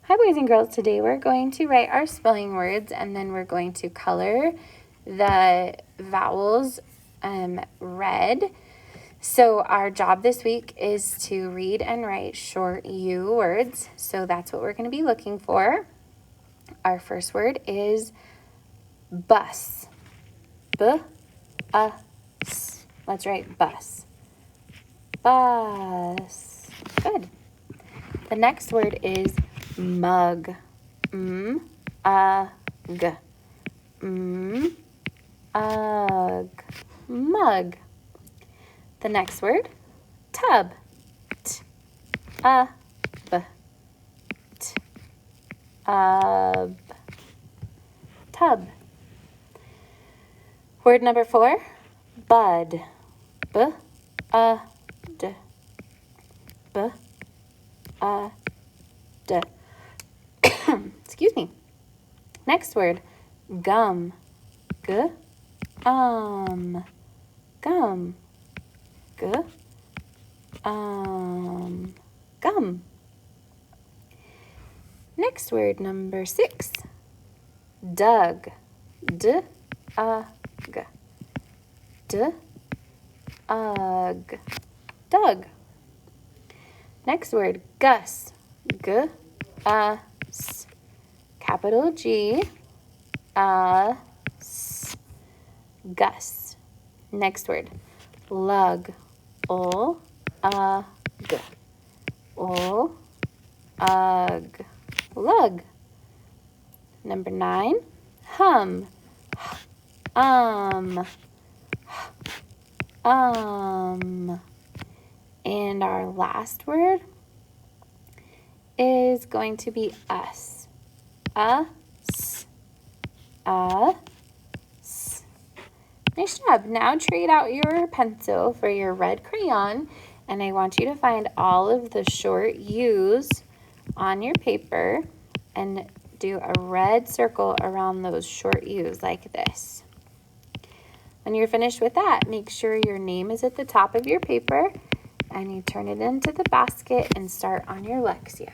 Hi boys and girls, today we're going to write our spelling words and then we're going to color the vowels red. So our job this week is to read and write short U words. So that's what we're going to be looking for. Our first word is bus. B-U-S. Let's write bus. Bus. Good. The next word is mug. M-U-G. M-U-G. Mug. The next word, tub. T-U-B. T-U-B. Tub. Word number 4, bud. B-U-D. B-U-D. Excuse me. Next word, gum. G-Um. Gum. Gum. Next word, number 6, Doug. D-U-G. D-U-G. Doug. Next word, Gus. G-U-S. Capital G-U-S. Gus. Next word, lug. O-U-G. O-U-G. Lug. Number 9, hum. And our last word is going to be us. Us. Us. Nice job. Now trade out your pencil for your red crayon, and I want you to find all of the short U's on your paper and do a red circle around those short U's like this. When you're finished with that, make sure your name is at the top of your paper and you turn it into the basket and start on your Lexia.